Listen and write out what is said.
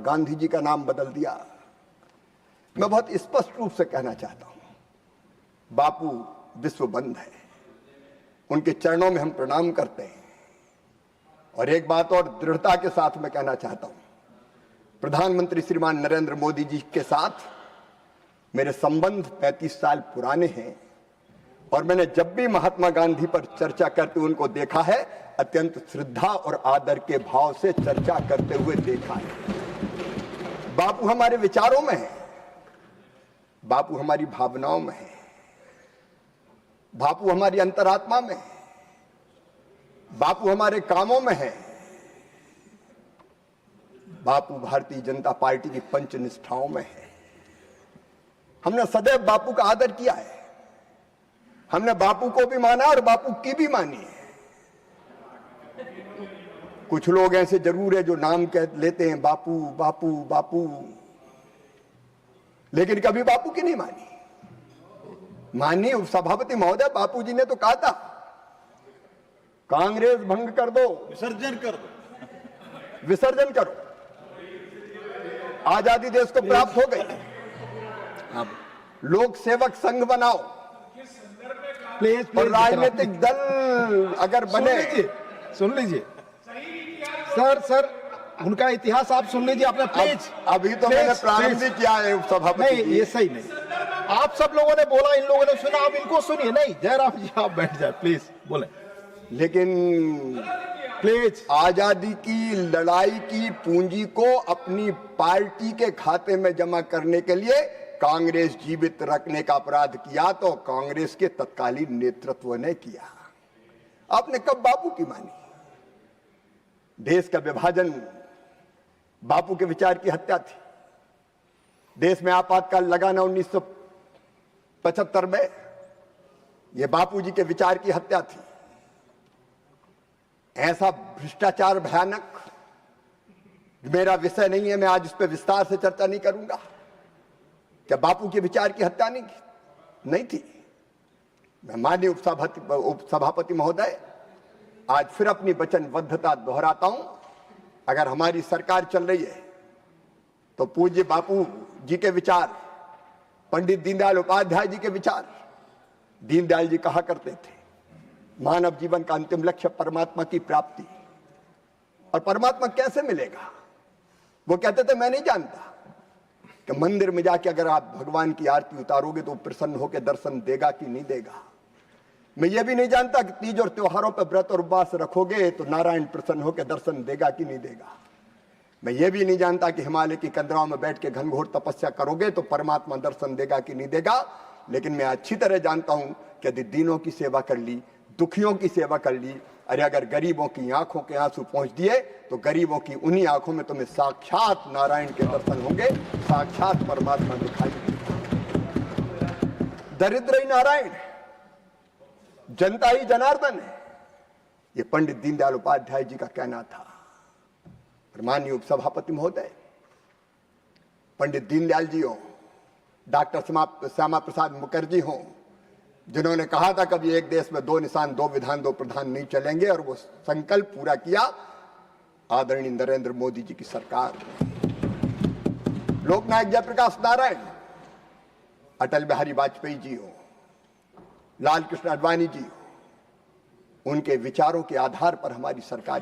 गांधी जी का नाम बदल दिया। मैं बहुत स्पष्ट रूप से कहना चाहता हूं, बापू विश्व बंद है, उनके चरणों में हम प्रणाम करते हैं। और एक बात और दृढ़ता के साथ मैं कहना चाहता हूं, प्रधानमंत्री श्रीमान नरेंद्र मोदी जी के साथ मेरे संबंध 35 साल पुराने हैं और मैंने जब भी महात्मा गांधी पर चर्चा करते हुए उनको देखा है, अत्यंत श्रद्धा और आदर के भाव से चर्चा करते हुए देखा है। बापू हमारे विचारों में है, बापू हमारी भावनाओं में है, बापू हमारी अंतरात्मा में है, बापू हमारे कामों में है। बापू भारतीय जनता पार्टी की पंच निष्ठाओं में है। हमने सदैव बापू का आदर किया है, हमने बापू को भी माना और बापू की भी मानी है। कुछ लोग ऐसे जरूर है जो नाम कह लेते हैं बापू बापू बापू, लेकिन कभी बापू की नहीं मानी। माननीय उपसभापति महोदय, बापू जी ने तो कहा था कांग्रेस भंग कर दो, विसर्जन कर दो, विसर्जन करो, आजादी देश को प्राप्त हो गई। अब लोक सेवक संघ बनाओ, और राजनीतिक दल अगर बने। सुन लीजिए सर, उनका इतिहास आप सुन लीजिए अपना प्लीज। अभी तो मैंने प्रारंभ भी किया है उपसभापति। नहीं, ये सही नहीं। आप सब लोगों ने बोला, इन लोगों ने सुना, आप इनको सुनिए। नहीं जयराम जी, आप बैठ जाए प्लीज, बोले। लेकिन प्लीज, आजादी की लड़ाई की पूंजी को अपनी पार्टी के खाते में जमा करने के लिए कांग्रेस जीवित रखने का अपराध किया तो कांग्रेस के तत्कालीन नेतृत्व ने किया। आपने कब बापू की मानी? देश का विभाजन बापू के विचार की हत्या थी। देश में आपातकाल लगाना 1975 में, यह बापू जी के विचार की हत्या थी। ऐसा भ्रष्टाचार भयानक, मेरा विषय नहीं है, मैं आज इस पर विस्तार से चर्चा नहीं करूंगा। क्या बापू के विचार की हत्या नहीं थी? मैं माननीय उपसभापति महोदय आज फिर अपनी वचनबद्धता दोहराता हूं, अगर हमारी सरकार चल रही है तो पूज्य बापू जी के विचार, पंडित दीनदयाल उपाध्याय जी के विचार। दीनदयाल जी कहा करते थे, मानव जीवन का अंतिम लक्ष्य परमात्मा की प्राप्ति। और परमात्मा कैसे मिलेगा? वो कहते थे, मैं नहीं जानता कि मंदिर में जाके अगर आप भगवान की आरती उतारोगे तो प्रसन्न होकर दर्शन देगा कि नहीं देगा। मैं ये भी नहीं जानता कि तीज और त्योहारों पर व्रत और उपवास रखोगे तो नारायण प्रसन्न होकर दर्शन देगा कि नहीं देगा। मैं ये भी नहीं जानता कि हिमालय की कंदराओं में बैठ के घनघोर तपस्या करोगे तो परमात्मा दर्शन देगा कि नहीं देगा। लेकिन मैं अच्छी तरह जानता हूं कि यदि दीनों की सेवा कर ली, दुखियों की सेवा कर ली, अरे अगर गरीबों की आंखों के आंसू पहुंच दिए तो गरीबों की उन्हीं आंखों में तुम्हें साक्षात नारायण के दर्शन होंगे, साक्षात परमात्मा दिखाई देगा। दरिद्र ही नारायण, जनता ही जनार्दन है, ये पंडित दीनदयाल उपाध्याय जी का कहना था। माननीय उपसभापति महोदय, पंडित दीनदयाल जी हो, डॉक्टर श्यामा प्रसाद मुखर्जी हो, जिन्होंने कहा था कभी एक देश में दो निशान, दो विधान, दो प्रधान नहीं चलेंगे, और वो संकल्प पूरा किया आदरणीय नरेंद्र मोदी जी की सरकार। लोकनायक जयप्रकाश नारायण, अटल बिहारी वाजपेयी जी हो, लाल कृष्ण आडवाणी जी हो, उनके विचारों के आधार पर हमारी सरकार